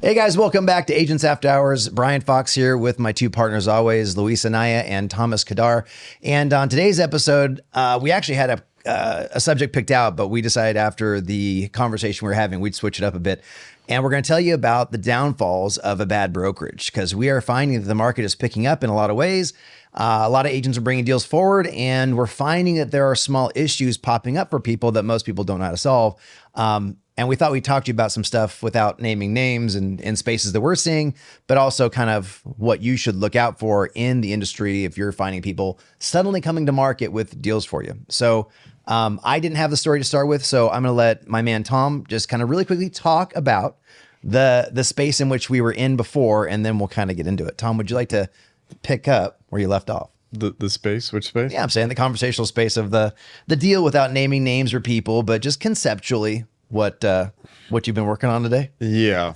Hey guys, welcome back to Agents After Hours. Brian Fox here with my two partners always, Luis Anaya and Thomas Kadar. And on today's episode, we actually had a subject picked out, but we decided after the conversation we were having, we'd switch it up a bit. And we're going to tell you about the downfalls of a bad brokerage, because we are finding that the market is picking up in a lot of ways. A lot of agents are bringing deals forward, and we're finding that there are small issues popping up for people that most people don't know how to solve. And we thought we'd talk to you about some stuff without naming names and in spaces that we're seeing, but also kind of what you should look out for in the industry if you're finding people suddenly coming to market with deals for you. So I didn't have the story to start with, so I'm going to let my man Tom just kind of really quickly talk about the space in which we were in before, and then we'll kind of get into it. Tom, would you like to pick up where you left off? The space? Which space? Yeah, I'm saying the conversational space of the deal without naming names or people, but just conceptually what you've been working on today. Yeah.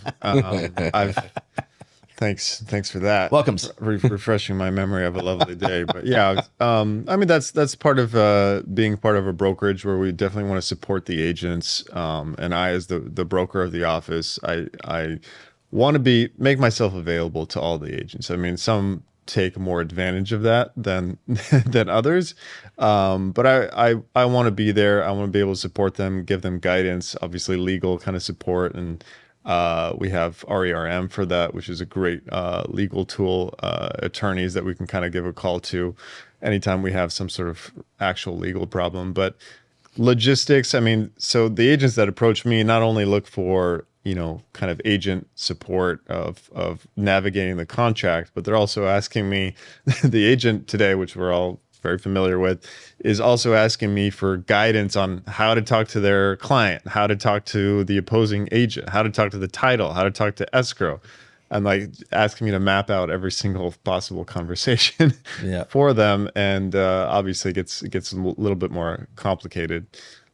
Thanks for that. Welcome. Refreshing my memory of a lovely day. But yeah, I mean, that's part of being part of a brokerage where we definitely want to support the agents. And I, as the broker of the office, I want to make myself available to all the agents. I mean, some take more advantage of that than others, but I want to be there. I want to be able to support them, give them guidance, obviously legal kind of support, and we have RERM for that, which is a great legal tool, attorneys that we can kind of give a call to anytime we have some sort of actual legal problem. But logistics, I mean, so the agents that approach me not only look for kind of agent support of navigating the contract, but they're also asking me, the agent today, which we're all very familiar with, is also asking me for guidance on how to talk to their client, how to talk to the opposing agent, how to talk to the title, how to talk to escrow, and like asking me to map out every single possible conversation for them. And obviously it gets a little bit more complicated,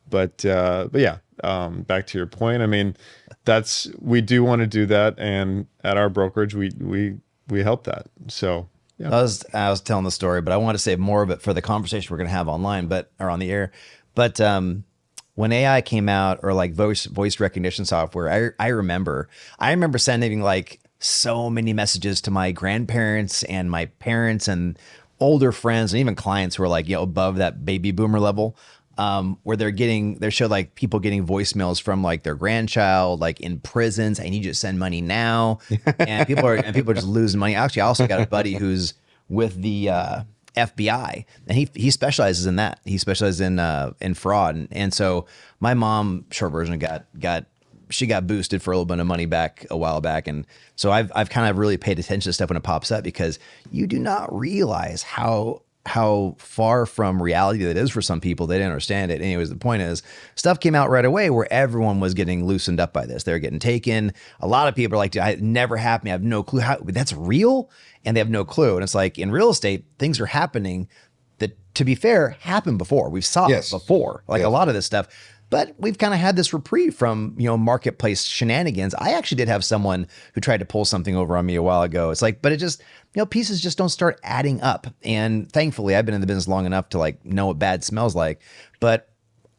but yeah, back to your point. I mean, we do want to do that, and at our brokerage, we help that. So yeah. I was telling the story, but I want to save more of it for the conversation we're going to have online, or on the air. But when AI came out, or like voice recognition software, I remember sending like so many messages to my grandparents and my parents and older friends and even clients who are like above that baby boomer level. Where they showed like people getting voicemails from like their grandchild, like in prisons. I need you to send money now. And people are just losing money. Actually, I also got a buddy who's with the FBI, and he specializes in that. He specializes in fraud. And so my mom, short version, got boosted for a little bit of money back a while back. And so I've kind of really paid attention to stuff when it pops up, because you do not realize how far from reality that is for some people. They didn't understand it. Anyways, the point is, stuff came out right away where everyone was getting loosened up by this. They're getting taken. A lot of people are like, it never happened. I have no clue how that's real. And they have no clue. And it's like in real estate, things are happening that, to be fair, happened before. We've saw it before, like a lot of this stuff. But we've kind of had this reprieve from, marketplace shenanigans. I actually did have someone who tried to pull something over on me a while ago. It's like, but it just, pieces just don't start adding up. And thankfully, I've been in the business long enough to like know what bad smells like. But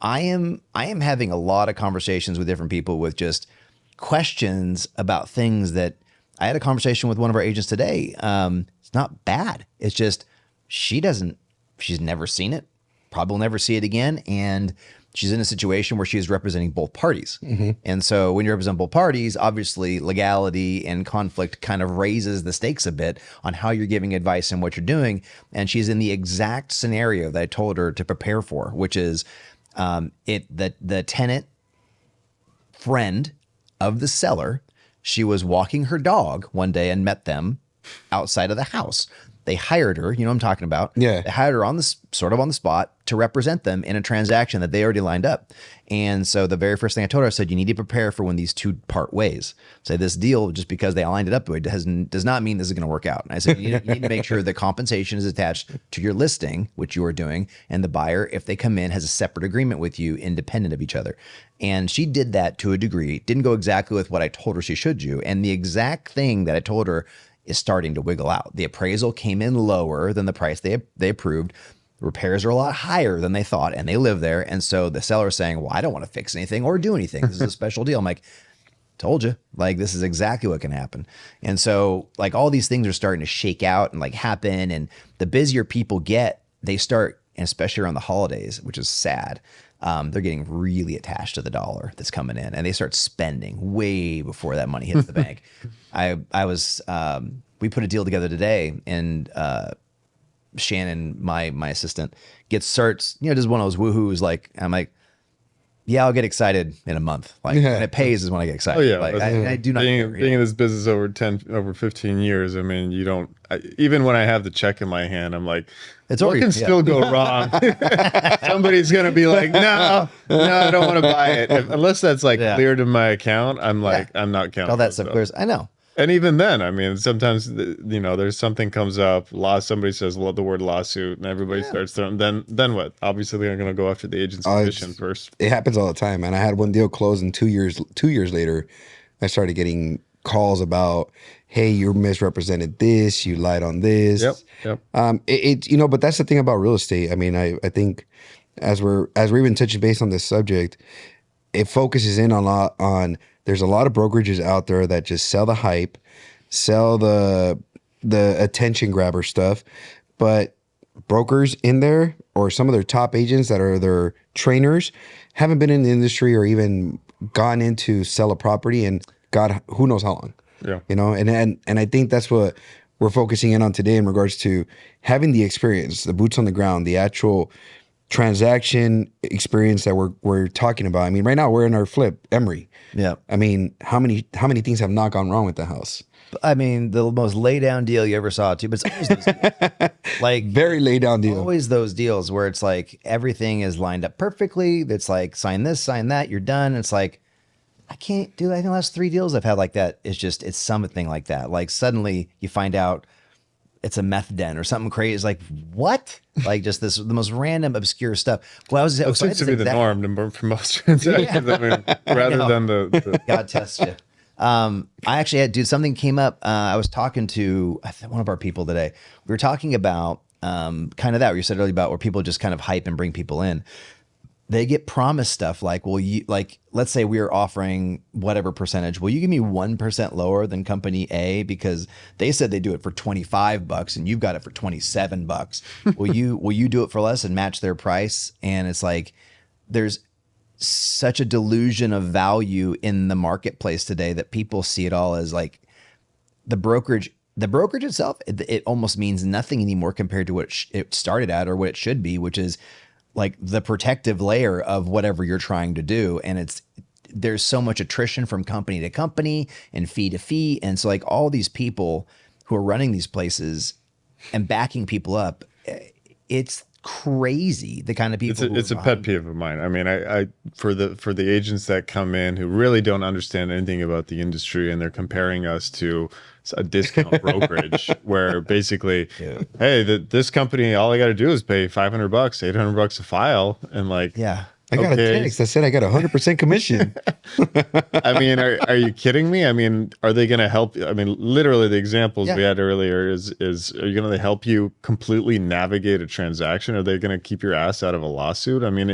I am having a lot of conversations with different people with just questions about things that I had a conversation with one of our agents today. It's not bad. It's just she's never seen it, probably will never see it again. And she's in a situation where she is representing both parties. Mm-hmm. And so when you represent both parties, obviously legality and conflict kind of raises the stakes a bit on how you're giving advice and what you're doing. And she's in the exact scenario that I told her to prepare for, which is the tenant friend of the seller. She was walking her dog one day and met them outside of the house. They hired her, you know what I'm talking about? Yeah. They hired her on the spot to represent them in a transaction that they already lined up. And so the very first thing I told her, I said, you need to prepare for when these two part ways. Say this deal, just because they lined it up, does not mean this is going to work out. And I said, you need to make sure the compensation is attached to your listing, which you are doing, and the buyer, if they come in, has a separate agreement with you, independent of each other. And she did that to a degree, didn't go exactly with what I told her she should do. And the exact thing that I told her is starting to wiggle out. The appraisal came in lower than the price they approved. Repairs are a lot higher than they thought, and they live there. And so the seller is saying, well, I don't want to fix anything or do anything. This is a special deal. I'm like, told you, like, this is exactly what can happen. And so like all these things are starting to shake out and like happen. And the busier people get, they start, and especially around the holidays, which is sad. They're getting really attached to the dollar that's coming in, and they start spending way before that money hits the bank. We put a deal together today, and Shannon, my assistant, starts, does one of those woohoos. Like, I'm like, yeah, I'll get excited in a month. Like, when it pays is when I get excited. Oh yeah, like, I do not being in this business over 15 years. I mean, even when I have the check in my hand, I'm like, what can still go wrong? Somebody's gonna be like, no, I don't want to buy it, unless that's like cleared in my account. I'm like, I'm not counting all that stuff clears. I know. And even then, I mean, sometimes, there's something comes up, somebody says the word lawsuit, and everybody starts throwing, then what? Obviously, they're going to go after the agent's commission first. It happens all the time, man. I had one deal close, and 2 years later, I started getting calls about, hey, you misrepresented this, you lied on this. Yep. But that's the thing about real estate. I mean, I think as we're even touching base on this subject, it focuses in on there's a lot of brokerages out there that just sell the hype, sell the attention grabber stuff, but brokers in there or some of their top agents that are their trainers haven't been in the industry or even gone in to sell a property in God who knows how long. Yeah. And I think that's what we're focusing in on today in regards to having the experience, the boots on the ground, the actual transaction experience that we're talking about. I mean, right now we're in our flip, Emory. Yeah. I mean, how many things have not gone wrong with the house? I mean, the most lay down deal you ever saw too, but it's always those deals. Like very lay down deal. Always those deals where it's like everything is lined up perfectly. It's like sign this, sign that, you're done. It's like I can't do that. I think the last 3 deals I've had like that is just it's something like that. Like suddenly you find out it's a meth den or something crazy. It's like, what? Like just the most random, obscure stuff. Well, it seems to be the norm for most transactions. I mean, rather than the God test you. I actually had, dude, something came up. I was talking to one of our people today. We were talking about kind of that, where you said earlier about where people just kind of hype and bring people in. They get promised stuff like, well, let's say we are offering whatever percentage. Will you give me 1% lower than company A because they said they do it for $25 and you've got it for $27? Will you do it for less and match their price? And it's like, there's such a delusion of value in the marketplace today that people see it all as like the brokerage itself. It almost means nothing anymore compared to what it started at or what it should be, which is like the protective layer of whatever you're trying to do. And there's so much attrition from company to company and fee to fee. And so like all these people who are running these places and backing people up, it's crazy the kind of people. It's a pet peeve of mine. I mean, I for the agents that come in who really don't understand anything about the industry and they're comparing us to a discount brokerage where basically, hey, this company, all I got to do is pay $500, $800 a file, and like, yeah. I got a text that said I got 100% commission. I mean, are you kidding me? I mean, are they going to help? I mean, literally the examples we had earlier is are you going to help you completely navigate a transaction? Are they going to keep your ass out of a lawsuit? I mean,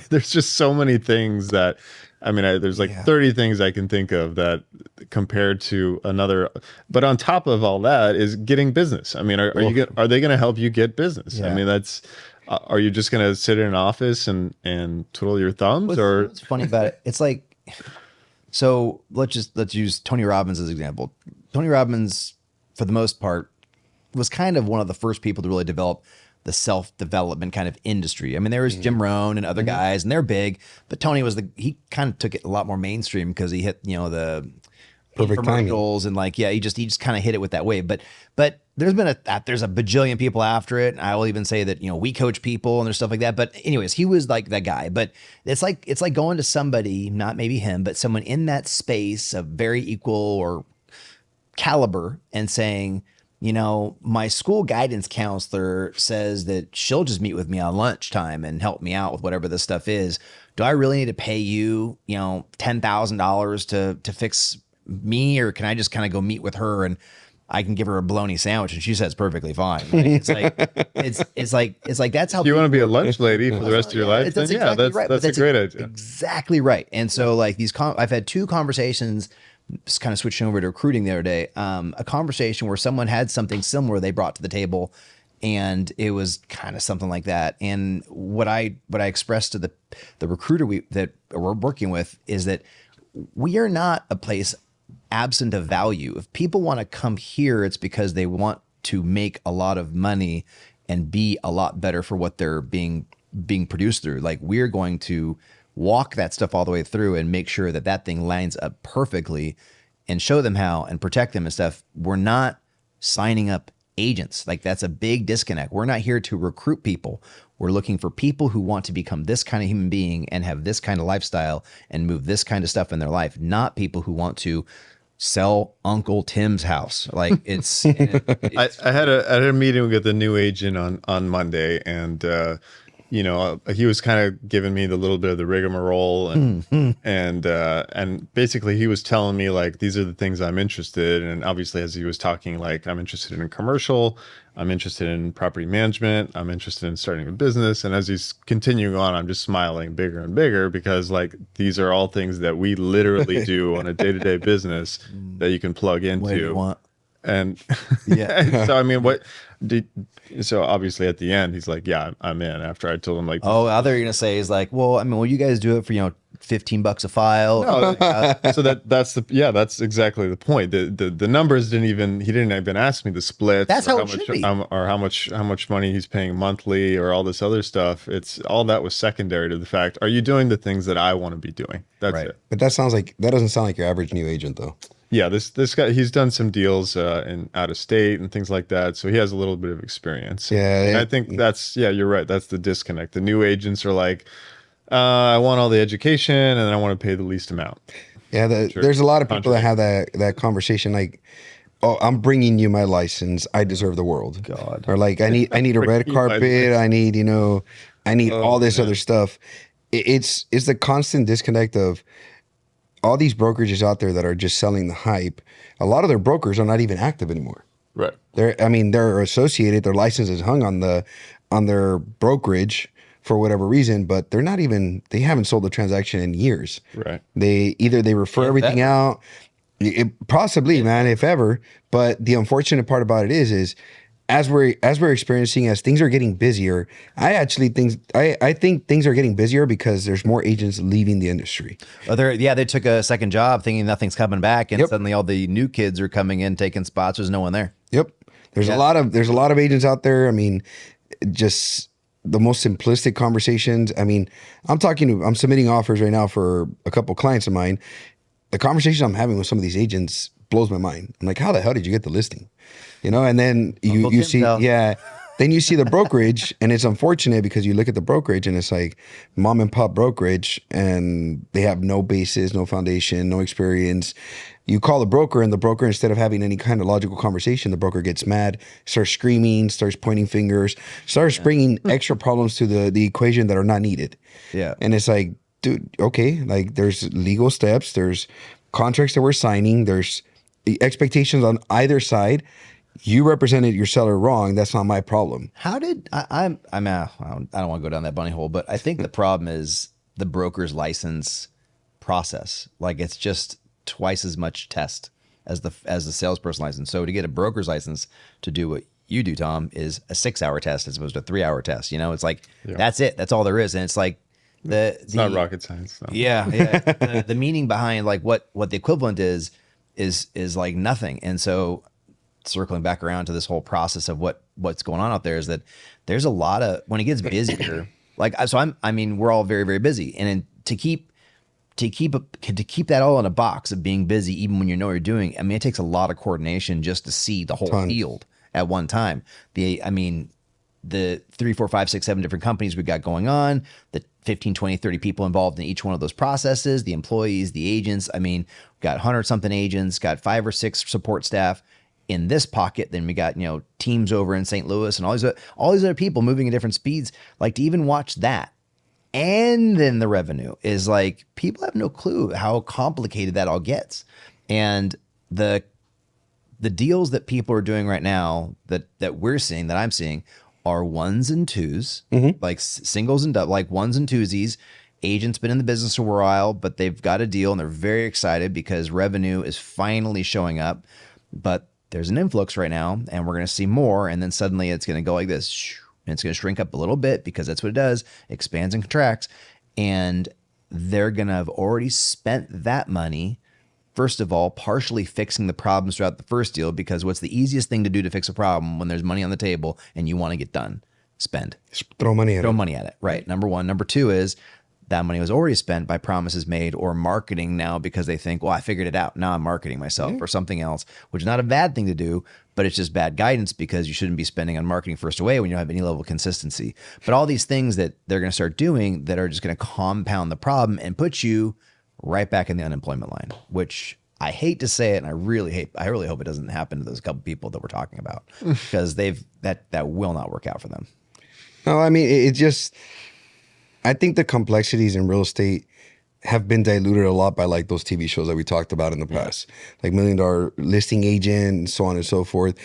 there's just so many things that, I mean, there's like 30 things I can think of that compared to another, but on top of all that is getting business. I mean, are they going to help you get business? Yeah. I mean, are you just going to sit in an office and twiddle your thumbs? What's funny about it? It's like, so let's use Tony Robbins as an example. Tony Robbins, for the most part, was kind of one of the first people to really develop the self-development kind of industry. I mean, there was Jim Rohn and other guys, and they're big, but Tony he kind of took it a lot more mainstream because he hit, the perfect commercials timing. And like, he just kind of hit it with that wave. But there's a bajillion people after it. And I will even say that, we coach people and there's stuff like that. But anyways, he was like that guy. But it's like going to somebody, not maybe him, but someone in that space of very equal or caliber and saying, my school guidance counselor says that she'll just meet with me on lunchtime and help me out with whatever this stuff is. Do I really need to pay you, $10,000 to fix me, or can I just kind of go meet with her and I can give her a bologna sandwich and she says perfectly fine? Like, it's like that's how you want to be a lunch lady for the rest of your life. That's a great idea. Exactly right. And so like I've had 2 conversations just kind of switching over to recruiting the other day, a conversation where someone had something similar they brought to the table, and it was kind of something like that. And what I expressed to the recruiter that we're working with is that we are not a place absent of value. If people want to come here, it's because they want to make a lot of money and be a lot better for what they're being produced through. Like, we're going to walk that stuff all the way through and make sure that that thing lines up perfectly and show them how and protect them and stuff. We're not signing up agents. Like, that's a big disconnect. We're not here to recruit people. We're looking for people who want to become this kind of human being and have this kind of lifestyle and move this kind of stuff in their life, not people who want to sell Uncle Tim's house. Like, it's, I had a meeting with the new agent on Monday, and you know, he was kind of giving me the little bit of the rigmarole, and basically he was telling me, like, these are the things I'm interested in. And obviously, as he was talking, like, I'm interested in commercial, I'm interested in property management, I'm interested in starting a business. And as he's continuing on, I'm just smiling bigger and bigger, because, like, these are all things that we literally do on a day-to-day business that you can plug into. what do you want? And Yeah. so, I mean, so obviously at the end, he's like, yeah, I'm in, after I told him, like, Oh, I thought you were going to say is like, well, I mean, will you guys do it for, $15 a file? no, so that's exactly the point. The numbers he didn't even ask me the splits. That's how or it should be. or how much money he's paying monthly, or all this other stuff. It's all that was secondary to the fact, are you doing the things that I want to be doing? That's Right. it. But that doesn't sound like your average new agent though. Yeah, this guy, he's done some deals in out of state and things like that, so he has a little bit of experience. Yeah, and I think you're right. That's the disconnect. The new agents are like, I want all the education, and then I want to pay the least amount. Yeah, there's a lot of people that have that conversation, like, oh, I'm bringing you my license, I deserve the world. God. Or like, I need a red carpet, I need all this other stuff. It's the constant disconnect of all these brokerages out there that are just selling the hype. A lot of their brokers are not even active anymore. Right. They're associated, their license is hung on their brokerage for whatever reason, but they haven't sold a transaction in years. Right. They refer everything out. Possibly, man, if ever. But the unfortunate part about it is as we're experiencing, as things are getting busier, I think things are getting busier because there's more agents leaving the industry. They took a second job thinking nothing's coming back, and Yep. suddenly all the new kids are coming in taking spots. There's no one there. Yep. There's a lot of agents out there. I mean, just the most simplistic conversations. I mean, I'm submitting offers right now for a couple clients of mine. The conversation I'm having with some of these agents blows my mind. I'm like, how the hell did you get the listing? And then you see, then you see the brokerage, and it's unfortunate because you look at the brokerage and it's like mom and pop brokerage, and they have no basis, no foundation, no experience. You call the broker, and the broker, instead of having any kind of logical conversation, the broker gets mad, starts screaming, starts pointing fingers, starts bringing extra problems to the equation that are not needed. Yeah. And it's like, dude, okay, like, there's legal steps, there's contracts that we're signing, there's the expectations on either side. You represented your seller wrong. That's not my problem. How did I don't want to go down that bunny hole, but I think the problem is the broker's license process. Like, it's just twice as much test as the salesperson license. So to get a broker's license to do what you do, Tom, is a 6-hour test as opposed to a 3-hour test. It's like, that's it. That's all there is. And it's like it's not rocket science, though. Yeah. the meaning behind, like, what the equivalent is like nothing. And so, circling back around to this whole process of what's going on out there, is that there's a lot of, when it gets busier, like, so we're all very, very busy. And to keep that all in a box of being busy, even when you know what you're doing, it takes a lot of coordination just to see the whole field at one time. The 3, 4, 5, 6, 7 different companies we got going on, the 15, 20, 30 people involved in each one of those processes, the employees, the agents. We got 100 something agents, got 5 or 6 support staff in this pocket. Then we got, teams over in St. Louis and all these other people moving at different speeds. Like, to even watch that. And then the revenue is like, people have no clue how complicated that all gets. And the deals that people are doing right now that we're seeing, that I'm seeing, are ones and twos, like singles and double, like ones and twosies. agent's been in the business a while, but they've got a deal and they're very excited because revenue is finally showing up. But there's an influx right now and we're going to see more. And then suddenly it's going to go like this. And it's going to shrink up a little bit because that's what it does. Expands and contracts. And they're going to have already spent that money, first of all, partially fixing the problems throughout the first deal, because what's the easiest thing to do to fix a problem when there's money on the table and you want to get done? Spend. Throw money at Throw it. money at it. Right. Number one. Number two is that money was already spent by promises made or marketing now because they think, well, I figured it out. Now I'm marketing myself or something else, which is not a bad thing to do, but it's just bad guidance because you shouldn't be spending on marketing first away when you don't have any level of consistency. But all these things that they're going to start doing that are just going to compound the problem and put you right back in the unemployment line, which I hate to say it. And I really hope it doesn't happen to those couple people that we're talking about because that will not work out for them. No, I mean, it just, I think the complexities in real estate have been diluted a lot by like those TV shows that we talked about in the past, like $1 Million Listing Agent and so on and so forth.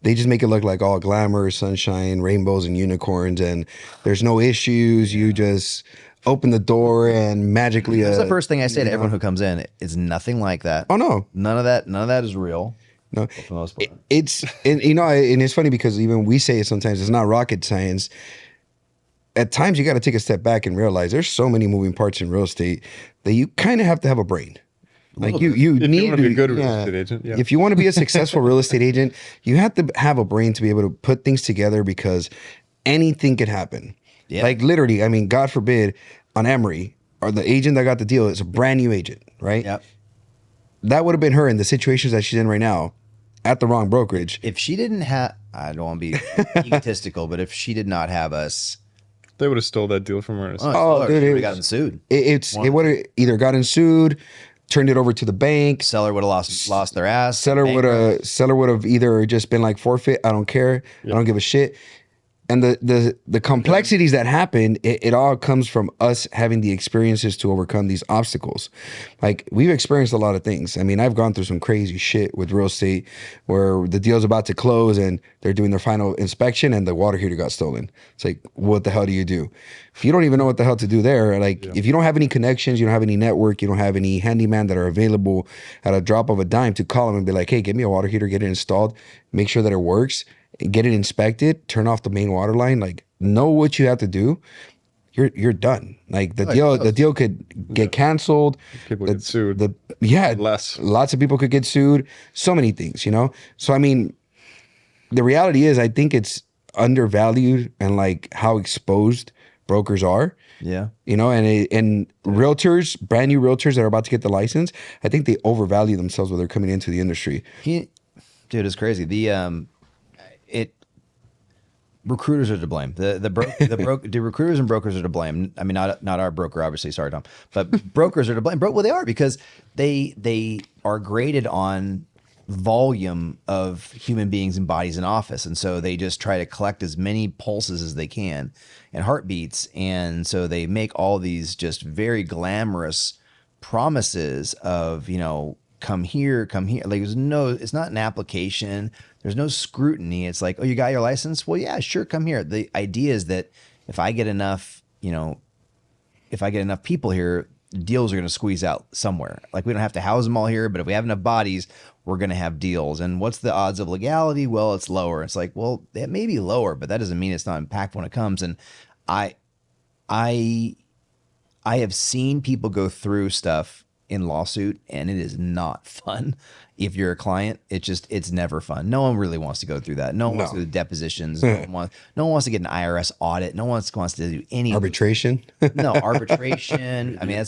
They just make it look like all glamour, sunshine, rainbows and unicorns, and there's no issues. You just open the door and magically. That's the first thing I say to everyone who comes in. It's nothing like that. Oh no, none of that is real. No, for the most part. It's and it's funny because even we say it sometimes. It's not rocket science. At times you got to take a step back and realize there's so many moving parts in real estate that you kind of have to have a brain. Like you if need you want to be a good real estate agent. Yeah. If you want to be a successful real estate agent, you have to have a brain to be able to put things together because anything could happen. Yeah. Like literally, I mean, God forbid, on Emory, or the agent that got the deal is a brand new agent, right? Yep. That would have been her in the situations that she's in right now at the wrong brokerage. If she didn't have, I don't want to be egotistical, but if she did not have us, They would have stole that deal from her. Oh, dude, she it would was- have gotten sued. It would have either gotten sued, turned it over to the bank. Seller would have lost their ass. Seller would have either just been like, forfeit. I don't care. I don't give a shit. And the complexities that happen, it all comes from us having the experiences to overcome these obstacles. Like we've experienced a lot of things. I mean, I've gone through some crazy shit with real estate where the deal's about to close and they're doing their final inspection and the water heater got stolen. It's like, what the hell do you do? If you don't even know what the hell to do there, like if you don't have any connections, you don't have any network, you don't have any handyman that are available at a drop of a dime to call them and be like, hey, get me a water heater, get it installed, make sure that it works, get it inspected, turn off the main water line, like know what you have to do. You're done. Like the deal could get canceled. People get sued. Lots of people could get sued. So many things, you know? So I mean, the reality is I think it's undervalued and like how exposed brokers are. Yeah. You know, and realtors, brand new realtors that are about to get the license, I think they overvalue themselves when they're coming into the industry. Dude, it's crazy. Recruiters are to blame. The recruiters and brokers are to blame. I mean, not our broker, obviously. Sorry, Tom. But brokers are to blame. Well, they are because they are graded on volume of human beings and bodies in office, and so they just try to collect as many pulses as they can and heartbeats, and so they make all these just very glamorous promises of, you know, come here. Like it's not an application. There's no scrutiny. It's like, oh, you got your license? Well, yeah, sure, come here. The idea is that if I get enough people here, deals are going to squeeze out somewhere. Like we don't have to house them all here, but if we have enough bodies, we're going to have deals. And what's the odds of legality? Well, it's lower. It's like, well, it may be lower, but that doesn't mean it's not impactful when it comes. And I have seen people go through stuff in lawsuit and it is not fun. If you're a client, it's never fun. No one really wants to go through that. No one wants to do depositions. No one wants to get an IRS audit. No one wants to do any arbitration. Arbitration. I mean,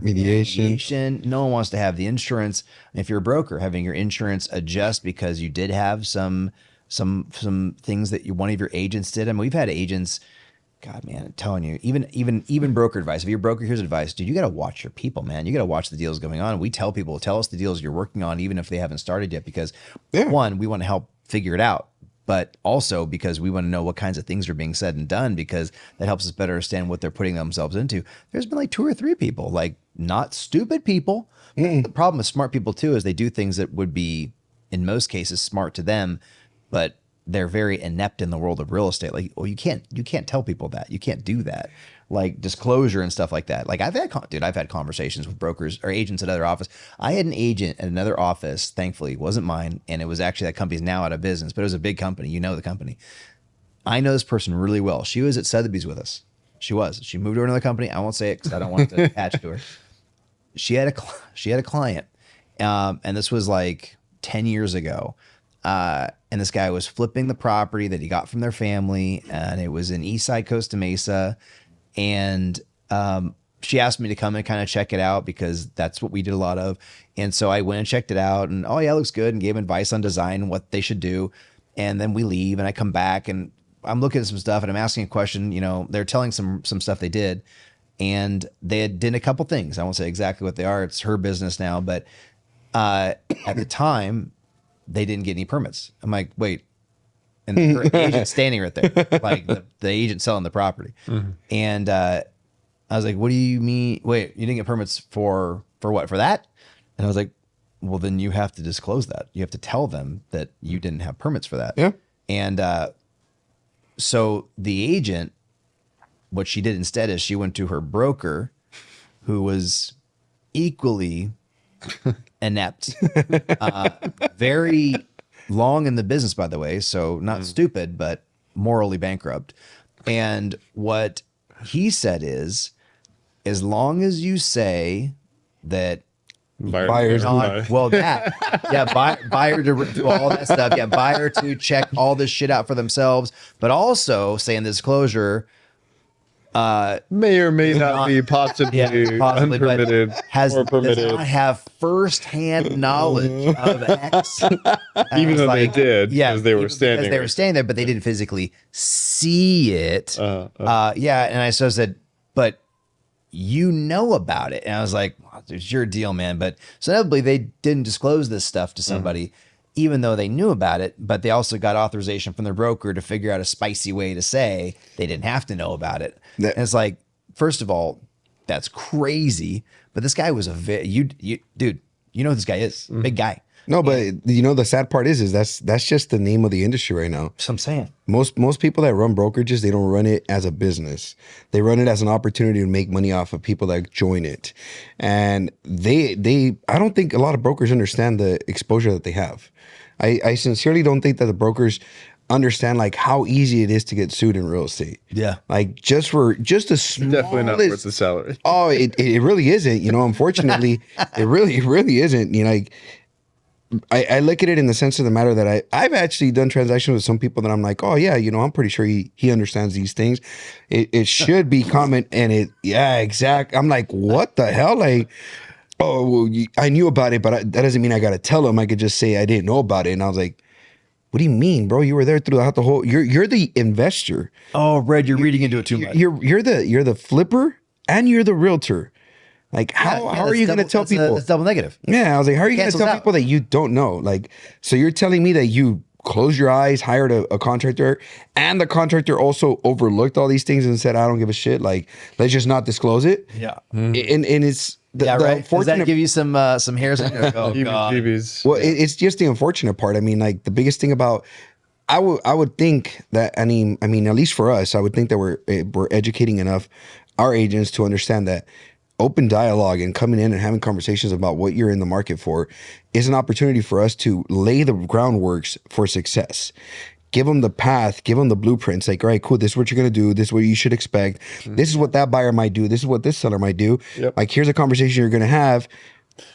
mediation. No one wants to have the insurance. If you're a broker, having your insurance adjust because you did have some things that one of your agents did. I mean, we've had agents. God, man, I'm telling you, even broker advice. If you're a broker, here's advice, dude. You got to watch your people, man. You got to watch the deals going on. We tell people, tell us the deals you're working on, even if they haven't started yet, because one, we want to help figure it out, but also because we want to know what kinds of things are being said and done, because that helps us better understand what they're putting themselves into. There's been like 2 or 3 people, like not stupid people. The problem with smart people too is they do things that would be, in most cases, smart to them, but they're very inept in the world of real estate. Like, well, you can't tell people that. You can't do that. Like disclosure and stuff like that. Like I've had conversations with brokers or agents at other office. I had an agent at another office, thankfully it wasn't mine. And it was actually, that company's now out of business, but it was a big company. You know, the company. I know this person really well. She was at Sotheby's with us. She moved to another company. I won't say it because I don't want it to attach to her. She had a client. And this was like 10 years ago. And this guy was flipping the property that he got from their family. And it was in Eastside Costa Mesa. And she asked me to come and kind of check it out because that's what we did a lot of. And so I went and checked it out and, oh yeah, it looks good, and gave advice on design and what they should do. And then we leave and I come back and I'm looking at some stuff and I'm asking a question. You know, they're telling some stuff they did, and they had done a couple things. I won't say exactly what they are. It's her business now. But at the time, they didn't get any permits. I'm like, wait. And her agent standing right there, like the agent selling the property. Mm-hmm. And I was like, what do you mean? Wait, you didn't get permits for what? For that? And I was like, well, then you have to disclose that. You have to tell them that you didn't have permits for that. Yeah. And so the agent, what she did instead is she went to her broker, who was equally inept, very long in the business, by the way. So not stupid, but morally bankrupt. And what he said is, as long as you say that buyers, well, that, yeah, buyer to do all that stuff. Yeah. Buyer to check all this shit out for themselves, but also saying the disclosure, may or may not be possibly unpermitted or permitted. Does not have firsthand knowledge of X. Even though they did, yeah, because they were standing because they were standing there, but they didn't physically see it. Yeah, and I said, but you know about it, and I was like, well, it's your deal, man. But so inevitably, they didn't disclose this stuff to somebody. Even though they knew about it, but they also got authorization from their broker to figure out a spicy way to say they didn't have to know about it. And it's like, first of all, that's crazy. But this guy was dude, you know who this guy is, big guy. No, but you know the sad part is that's just the name of the industry right now. That's what I'm saying. Most people that run brokerages, they don't run it as a business. They run it as an opportunity to make money off of people that join it. And I don't think a lot of brokers understand the exposure that they have. I sincerely don't think that the brokers understand like how easy it is to get sued in real estate. Yeah. Like just a small, definitely not worth the salary. Oh, it really isn't. You know, unfortunately, it really isn't. You know, like I look at it in the sense of the matter that I've actually done transactions with some people that I'm like, oh yeah, you know, I'm pretty sure he understands these things. It should be common, and exact. I'm like, what the hell? Like, oh, well, I knew about it, but that doesn't mean I got to tell him. I could just say I didn't know about it. And I was like, what do you mean, bro? You were there throughout the whole. You're the investor. Oh, Red, you're reading into it too much. You're the flipper and you're the realtor. Like how are you going to tell people? That's double negative. Yeah, I was like, how are you going to tell people that you don't know? Like, so you're telling me that you closed your eyes, hired a contractor, and the contractor also overlooked all these things and said, I don't give a shit. Like, let's just not disclose it. Yeah, and it's the right. Does that give you some hairs on your God. Well, it's just the unfortunate part. I mean, like the biggest thing about I would think that I mean at least for us, I would think that we're educating enough our agents to understand that open dialogue and coming in and having conversations about what you're in the market for is an opportunity for us to lay the groundworks for success. Give them the path, give them the blueprints. Like, all right, cool. This is what you're going to do. This is what you should expect. This is what that buyer might do. This is what this seller might do. Yep. Like, here's a conversation you're going to have.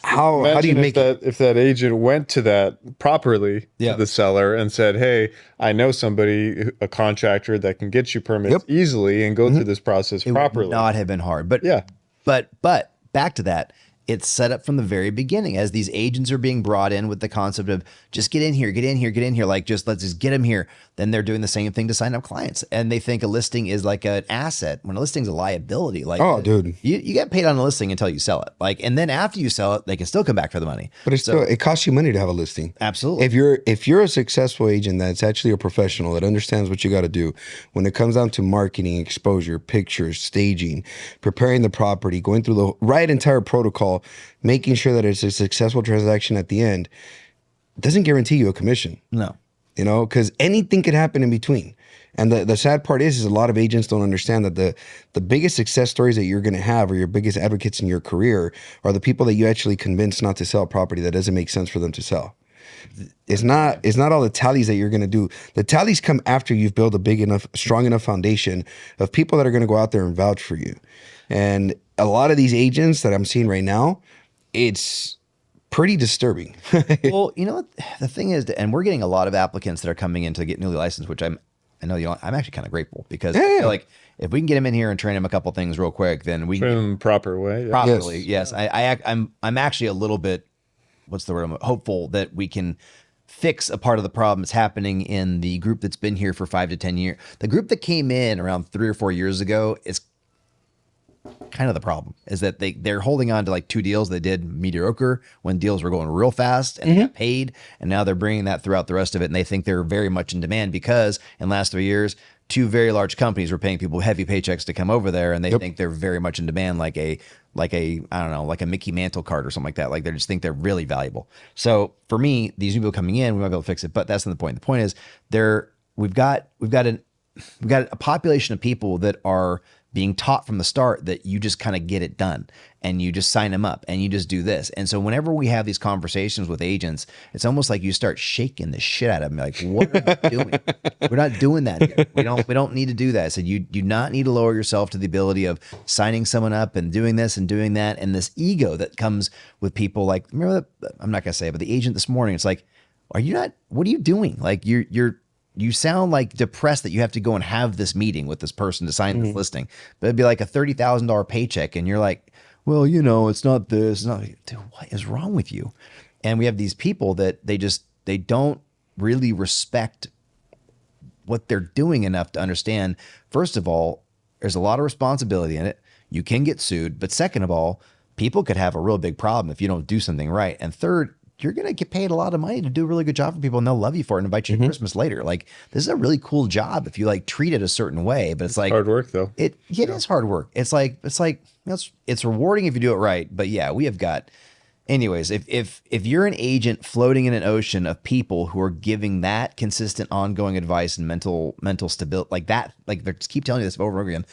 How do you make that? If that agent went to that properly to the seller and said, "Hey, I know somebody, a contractor that can get you permits easily and go through this process properly," would not have been hard. But But back to that, it's set up from the very beginning as these agents are being brought in with the concept of just get in here. Like, let's just get them here. Then they're doing the same thing to sign up clients. And they think a listing is like an asset when a listing's a liability. Like, oh, dude, you get paid on a listing until you sell it. Like, and then after you sell it, they can still come back for the money. But it costs you money to have a listing. Absolutely. If you're a successful agent that's actually a professional that understands what you got to do when it comes down to marketing, exposure, pictures, staging, preparing the property, going through the right entire protocol, making sure that it's a successful transaction at the end, doesn't guarantee you a commission. No. you know, because anything could happen in between. And the sad part is a lot of agents don't understand that the biggest success stories that you're going to have, or your biggest advocates in your career, are the people that you actually convince not to sell property that doesn't make sense for them to sell. It's not all the tallies that you're going to do. The tallies come after you've built a big enough, strong enough foundation of people that are going to go out there and vouch for you. And a lot of these agents that I'm seeing right now, it's pretty disturbing. Well, you know what the thing is, and we're getting a lot of applicants that are coming in to get newly licensed, which I know you don't, I'm actually kind of grateful, because I feel like if we can get them in here and train them a couple things real quick, then we Train them the proper way. Yeah. properly. Yes. I'm actually a little bit, what's the word? I'm hopeful that we can fix a part of the problem that's happening in the group that's been here for 5 to 10 years. The group that came in around 3 or 4 years ago is kind of the problem, is that they're holding on to like 2 deals they did mediocre when deals were going real fast and they got paid. And now they're bringing that throughout the rest of it. And they think they're very much in demand because in the last 3 years, 2 very large companies were paying people heavy paychecks to come over there. And they think they're very much in demand, like a, I don't know, like a Mickey Mantle card or something like that. Like they just think they're really valuable. So for me, these new people coming in, we might be able to fix it, but that's not the point. The point is we've got a population of people that are being taught from the start that you just kind of get it done and you just sign them up and you just do this. And so whenever we have these conversations with agents, it's almost like you start shaking the shit out of them. Like, what are you doing? We're not doing that here. We don't need to do that. So you do not need to lower yourself to the ability of signing someone up and doing this and doing that. And this ego that comes with people, like, remember that, I'm not going to say it, but the agent this morning, it's like, what are you doing? Like you sound like depressed that you have to go and have this meeting with this person to sign this listing, but it'd be like a $30,000 paycheck. And you're like, well, you know, it's not this. It's not, dude, what is wrong with you? And we have these people that they don't really respect what they're doing enough to understand. First of all, there's a lot of responsibility in it. You can get sued. But second of all, people could have a real big problem if you don't do something right. And third, you're going to get paid a lot of money to do a really good job for people, and they'll love you for it and invite you to Christmas later. Like, this is a really cool job if you like treat it a certain way, but it's like Hard work though. it is hard work. It's rewarding if you do it right. But yeah, we have got, anyways, if you're an agent floating in an ocean of people who are giving that consistent ongoing advice and mental stability like that, like they just keep telling you this over and over again,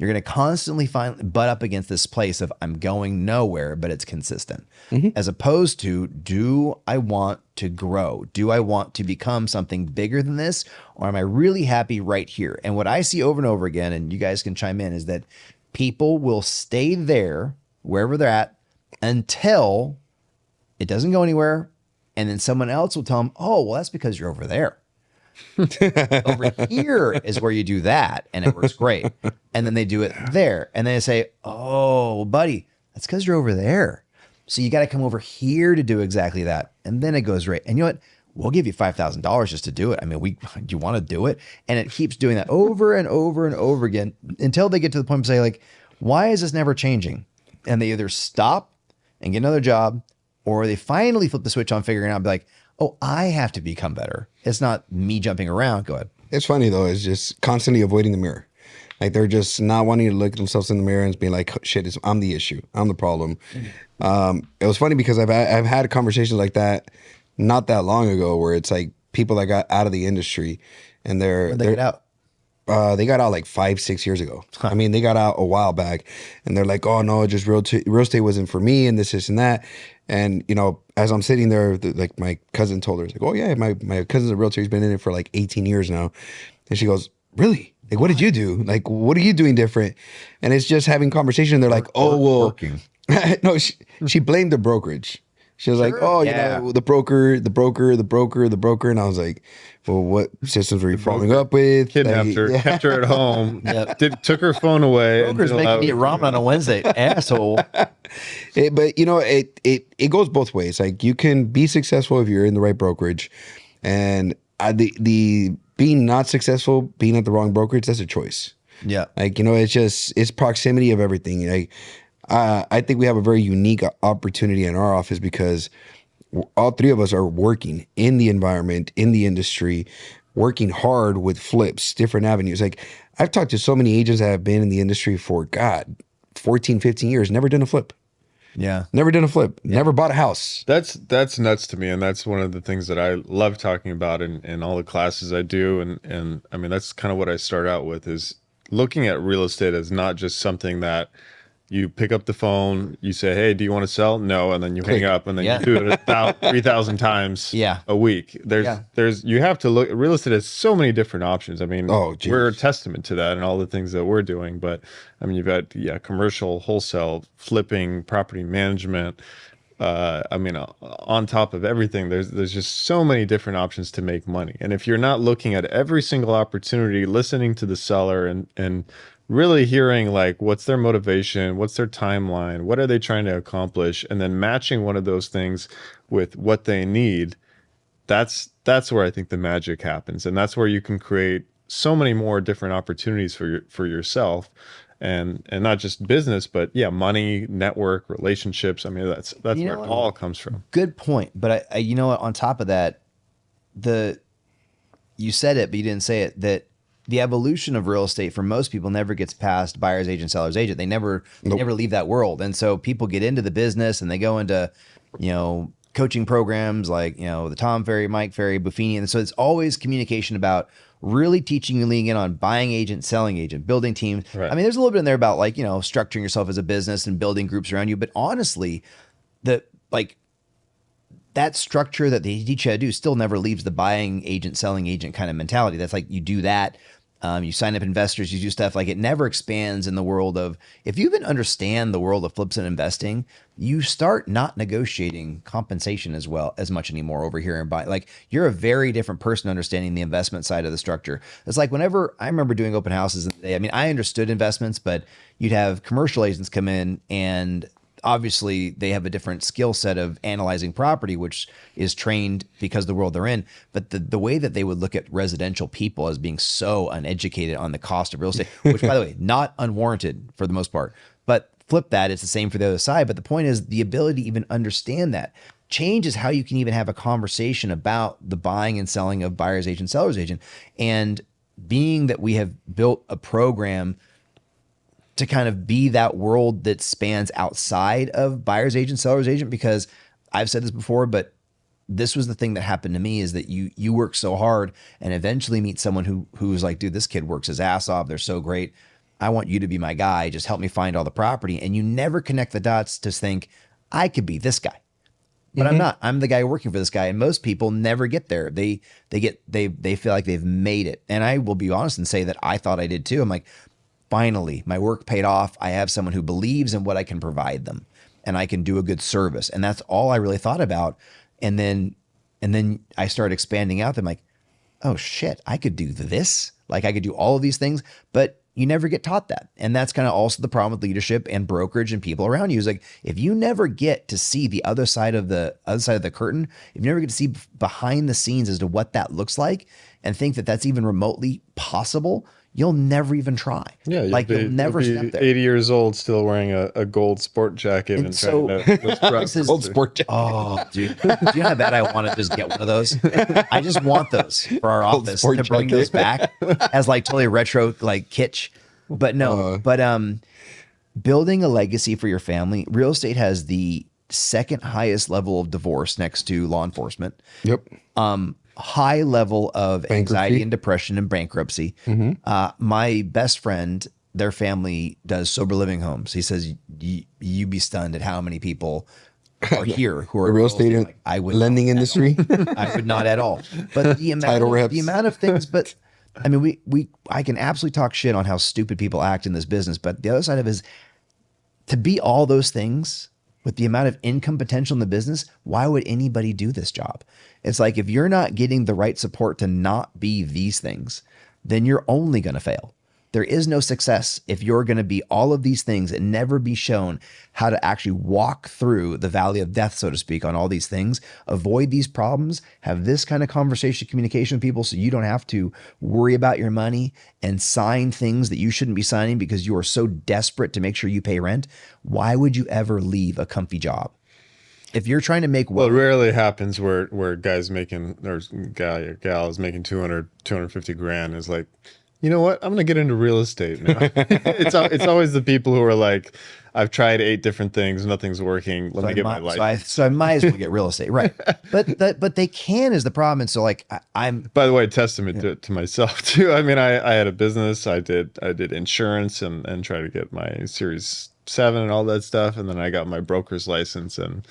you're going to constantly butt up against this place of I'm going nowhere, but it's consistent. As opposed to, do I want to grow? Do I want to become something bigger than this? Or am I really happy right here? And what I see over and over again, and you guys can chime in, is that people will stay there wherever they're at until it doesn't go anywhere. And then someone else will tell them, oh, well, that's because you're over there. Over here is where you do that, and it works great. And then they do it there, and they say, oh, buddy, that's because you're over there. So you got to come over here to do exactly that. And then it goes right. And you know what? We'll give you $5,000 just to do it. I mean, do you want to do it? And it keeps doing that over and over and over again until they get to the point of say, like, why is this never changing? And they either stop and get another job, or they finally flip the switch on figuring out, be like, oh, I have to become better. It's not me jumping around. Go ahead. It's funny though. It's just constantly avoiding the mirror. Like they're just not wanting to look at themselves in the mirror and being like, shit, I'm the issue. I'm the problem. It was funny because I've had conversations like that not that long ago where it's like people that got out of the industry and When'd they get out? They got out like 5-6 years ago. I mean, they got out a while back and they're like, oh no, just real estate wasn't for me and this and that. And, you know, as I'm sitting there, like my cousin told her, like, oh yeah, my cousin's a realtor. He's been in it for like 18 years now. And she goes, really? Like, what did you do? Like, what are you doing different? And it's just having conversation. They're like, oh, well, working. No, she blamed the brokerage. She was like, oh, yeah. You know, the broker. And I was like, well, what systems were you following up with? Kidnapped Like, her, yeah. kept her at home, took her phone away. Broker's making me eat ramen on a Wednesday, asshole. But you know, it goes both ways. Like you can be successful if you're in the right brokerage, and the being not successful, being at the wrong brokerage, that's a choice. Yeah. Like, you know, it's proximity of everything. Like I think we have a very unique opportunity in our office because all three of us are working in the environment, in the industry, working hard with flips, different avenues. Like I've talked to so many agents that have been in the industry for 14, 15 years, never done a flip. Yeah. Never done a flip. Never bought a house. That's nuts to me, and that's one of the things that I love talking about in all the classes I do, and I mean that's kind of what I start out with is looking at real estate as not just something that you pick up the phone, you say, "Hey, do you want to sell?" No, and then you hang up, and then Yeah. you do it 3,000 times Yeah. a week. There's you have to look. Real estate has so many different options. I mean, Oh, geez. we're a testament to that and all the things that we're doing. But I mean, you've got commercial, wholesale, flipping, property management. I mean, on top of everything, there's just so many different options to make money. And if you're not looking at every single opportunity, listening to the seller and really hearing like what's their motivation, what's their timeline, what are they trying to accomplish, and then matching one of those things with what they need, that's where I think the magic happens. And that's where you can create so many more different opportunities for yourself. And not just business, but money, network, relationships. I mean, that's where it all comes from. Good point. But I you know what, on top of that, you said it, but you didn't say it, that the evolution of real estate for most people never gets past buyer's agent, seller's agent. They never leave that world. And so people get into the business and they go into, coaching programs like, the Tom Ferry, Mike Ferry, Buffini. And so it's always communication about really teaching you, leaning in on buying agent, selling agent, building teams. Right. I mean, there's a little bit in there about like, structuring yourself as a business and building groups around you. But honestly, that structure that they teach you how to do still never leaves the buying agent, selling agent kind of mentality. That's like you do that. You sign up investors, you do stuff like it never expands in the world of, if you even understand the world of flips and investing, you start not negotiating compensation as much anymore over here and buy. Like you're a very different person understanding the investment side of the structure. It's like whenever I remember doing open houses in the day, I mean, I understood investments, but you'd have commercial agents come in and obviously they have a different skill set of analyzing property, which is trained because of the world they're in. But the way that they would look at residential people as being so uneducated on the cost of real estate, which by the way, not unwarranted for the most part, but flip that, it's the same for the other side. But the point is the ability to even understand that changes how you can even have a conversation about the buying and selling of buyer's agent, seller's agent. And being that we have built a program to kind of be that world that spans outside of buyer's agent, seller's agent, because I've said this before, but this was the thing that happened to me is that you work so hard and eventually meet someone who's like, dude, this kid works his ass off. They're so great. I want you to be my guy. Just help me find all the property. And you never connect the dots to think I could be this guy, but I'm not. I'm the guy working for this guy. And most people never get there. They feel like they've made it. And I will be honest and say that I thought I did too. I'm like, finally, my work paid off. I have someone who believes in what I can provide them and I can do a good service. And that's all I really thought about. And then I started expanding out. I'm like, oh shit, I could do this. Like I could do all of these things, but you never get taught that. And that's kind of also the problem with leadership and brokerage and people around you is like, if you never get to see the other side of the curtain, if you never get to see behind the scenes as to what that looks like and think that that's even remotely possible, you'll never even try. Yeah, you'll never step there. 80 years old, still wearing a gold sport jacket and so trying to Gold sport jacket. Oh, dude. Do you know how bad I want to just get one of those? I just want those for our office to sport bring jacket. those back as like totally retro, like kitsch. But no, building a legacy for your family, real estate has the second highest level of divorce next to law enforcement. Yep. High level of anxiety Bankruptcy. and depression and bankruptcy. My best friend, their family does sober living homes. He says, you'd be stunned at how many people are here who are The real estate like, I would lending not at industry. all. I would not at all. But the Title reps. amount of things, but I mean, I can absolutely talk shit on how stupid people act in this business, but the other side of it is to be all those things with the amount of income potential in the business, why would anybody do this job? It's like, if you're not getting the right support to not be these things, then you're only going to fail. There is no success if you're going to be all of these things and never be shown how to actually walk through the valley of death, so to speak, on all these things, avoid these problems, have this kind of conversation, communication with people so you don't have to worry about your money and sign things that you shouldn't be signing because you are so desperate to make sure you pay rent. Why would you ever leave a comfy job? If you're trying to make Well, it rarely happens where guys making, or guy or gal is making 200, 250 grand is like, you know what? I'm going to get into real estate now. It's always the people who are like, I've tried 8 different things, nothing's working. Let me get my life. So I might as well get real estate, right? But they can is the problem. And so like I'm. By the way, testament to myself too. I mean, I had a business. I did insurance and tried to get my Series 7 and all that stuff, and then I got my broker's license, and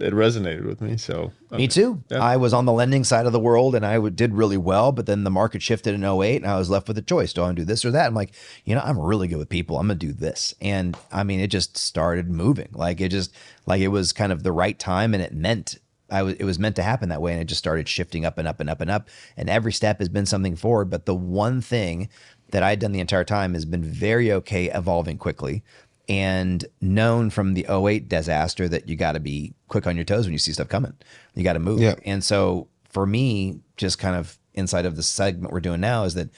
it resonated with me. So me too. Yeah. I was on the lending side of the world, and I did really well. But then the market shifted in 08, and I was left with a choice: do I want to do this or that? I'm like, I'm really good with people. I'm gonna do this. And I mean, it just started moving. Like it was kind of the right time, and it was meant to happen that way, and it just started shifting up and up and up and up. And every step has been something forward. But the one thing that I'd done the entire time has been very okay evolving quickly. And known from the 08 disaster that you got to be quick on your toes when you see stuff coming. You got to move. Yeah. And so for me, just kind of inside of the segment we're doing now is that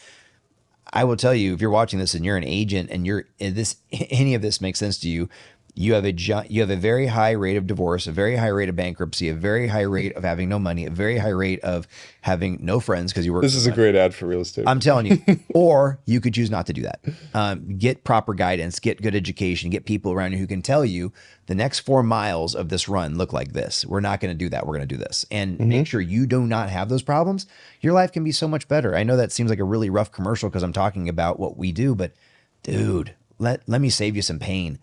I will tell you, if you're watching this and you're an agent and any of this makes sense to you, you have a very high rate of divorce, a very high rate of bankruptcy, a very high rate of having no money, a very high rate of having no friends because you work. This is a great ad for real estate. I'm telling you. Or you could choose not to do that. Get proper guidance, get good education, get people around you who can tell you the next 4 miles of this run look like this. We're not going to do that. We're going to do this. And make sure you do not have those problems. Your life can be so much better. I know that seems like a really rough commercial because I'm talking about what we do, but dude, let me save you some pain.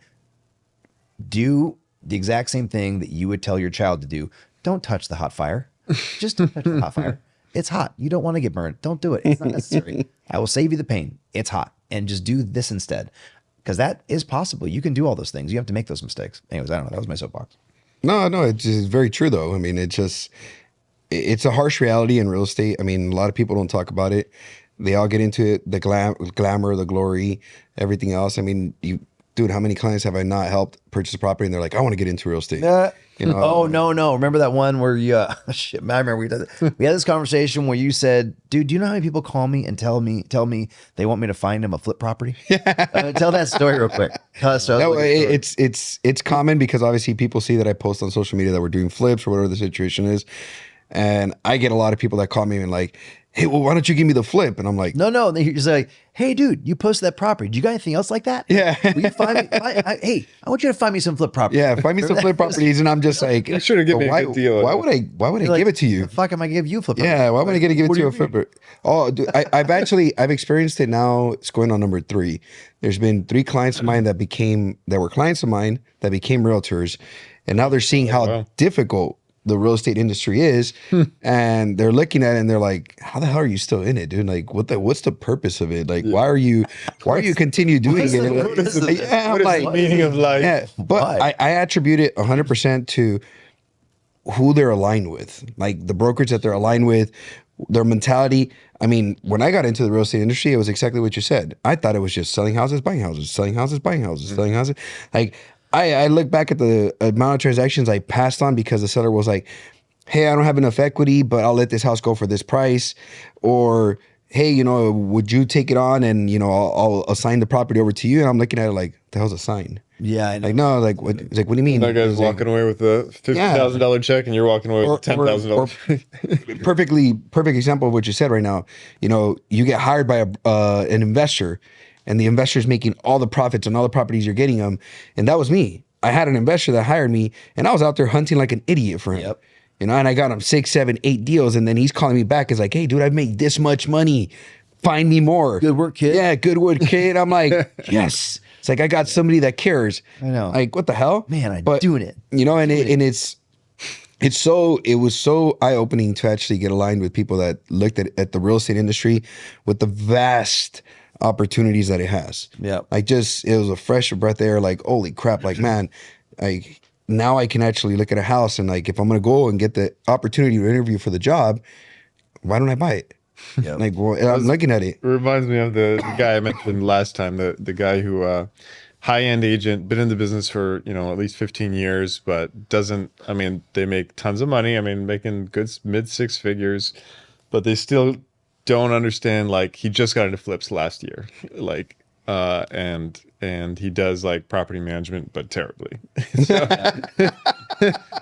Do the exact same thing that you would tell your child to do. Don't touch the hot fire. Just don't touch the hot fire. It's hot. You don't want to get burned. Don't do it. It's not necessary. I will save you the pain. It's hot. And just do this instead. Because that is possible. You can do all those things. You have to make those mistakes. Anyways, I don't know. That was my soapbox. No, it's very true though. I mean, it's a harsh reality in real estate. I mean, a lot of people don't talk about it. They all get into it, the glamour, the glory, everything else. I mean, dude, how many clients have I not helped purchase a property and they're like, I want to get into real estate. Oh, no. Remember that one where you, shit, I remember we had this conversation where you said, dude, do you know how many people call me and tell me they want me to find them a flip property? Tell that story real quick. It's common because obviously people see that I post on social media that we're doing flips or whatever the situation is. And I get a lot of people that call me and like, hey, well, why don't you give me the flip? And I'm like, no. You're just like, hey, dude, you posted that property. Do you got anything else like that? Yeah. Will you find me? Hey, I want you to find me some flip properties. Yeah, find me some flip properties. And I'm just like, you should have given me a good deal. Why would I give it to you? The fuck am I give you a flip property? Yeah, why am I going to give it to you a flipper? Oh, dude, I've experienced it now. It's going on number 3. There's been 3 clients of mine that were clients of mine that became realtors. And now they're seeing how difficult the real estate industry is, and they're looking at it and they're like, how the hell are you still in it, dude? Like, what's the purpose of it? Like, why are you continue doing it? What is the meaning of life? Yeah, but I attribute it 100% to who they're aligned with, like the brokerage that they're aligned with, their mentality. I mean, when I got into the real estate industry, it was exactly what you said. I thought it was just selling houses, buying houses, selling houses, buying houses, selling houses. Like, I look back at the amount of transactions I passed on because the seller was like, hey, I don't have enough equity, but I'll let this house go for this price. Or, hey, would you take it on and, I'll assign the property over to you. And I'm looking at it like, the hell's a sign? Yeah, I know. Like, no, like, what? It's like, what do you mean? That guy's walking away with a $50,000 check and you're walking away with $10,000. Perfect example of what you said right now. You get hired by an investor, and the investor's making all the profits on all the properties you're getting them. And that was me. I had an investor that hired me, and I was out there hunting like an idiot for him. Yep. And I got him 6, 7, 8 deals. And then he's calling me back. He's like, hey, dude, I've made this much money. Find me more. Good work, kid. Yeah, good work, kid. I'm like, yes. It's like, I got somebody that cares. I know. Like, what the hell? Man, I'm doing it. It was so eye-opening to actually get aligned with people that looked at the real estate industry with the vast opportunities that it has. Yeah. Like, just, it was a fresh breath of air. Like, holy crap. Like, man, now I can actually look at a house and like, if I'm going to go and get the opportunity to interview for the job, why don't I buy it? Yep. Like, well, I'm looking at it. It reminds me of the guy I mentioned last time, the guy who, high-end agent, been in the business for, at least 15 years, but they make tons of money. I mean, making good mid 6 figures, but they still don't understand, like, he just got into flips last year. Like, and he does like property management, but terribly. So,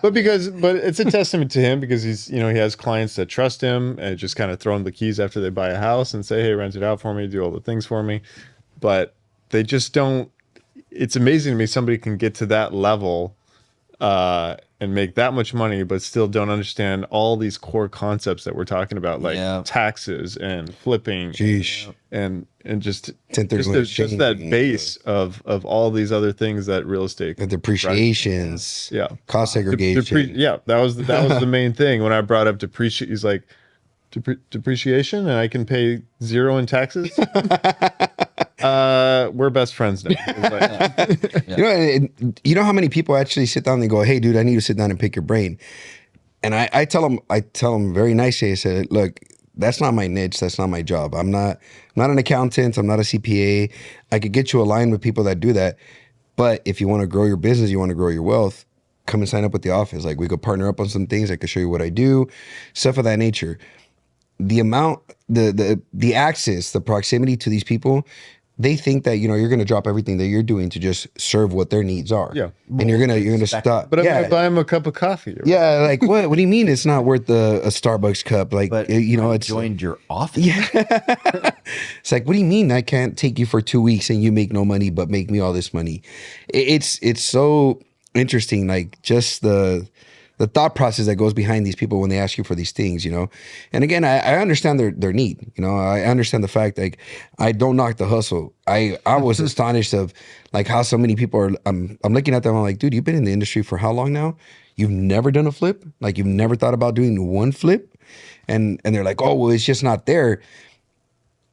but it's a testament to him because he's, he has clients that trust him and just kind of throw him the keys after they buy a house and say, hey, rent it out for me, do all the things for me. But they just don't. It's amazing to me somebody can get to that level and make that much money, but still don't understand all these core concepts that we're talking about, like taxes and flipping, and just that base of all these other things that real estate, the depreciations, cost segregation. That was the main thing when I brought up depreciation. He's like, depreciation, and I can pay 0 in taxes. We're best friends now. You know how many people actually sit down and go, hey dude, I need to sit down and pick your brain. And I tell them very nicely, I said, look, that's not my niche, that's not my job. I'm not an accountant, I'm not a CPA. I could get you aligned with people that do that. But if you want to grow your business, you want to grow your wealth, come and sign up with the office. Like, we could partner up on some things, I could show you what I do, stuff of that nature. The amount, the access, the proximity to these people, they think that, you're going to drop everything that you're doing to just serve what their needs are. Yeah. And you're going to stop. But I'm going to buy them a cup of coffee. Right? Yeah. Like, what do you mean it's not worth a Starbucks cup? Like, but it's joined your office. Yeah. It's like, what do you mean I can't take you for 2 weeks and you make no money, but make me all this money? It's so interesting. Like, just the thought process that goes behind these people when they ask you for these things, And again, I understand their need, I understand the fact, like, I don't knock the hustle. I was astonished of, like, how so many people are, I'm looking at them, I'm like, dude, you've been in the industry for how long now? You've never done a flip? Like, you've never thought about doing one flip? And they're like, oh, well, it's just not there.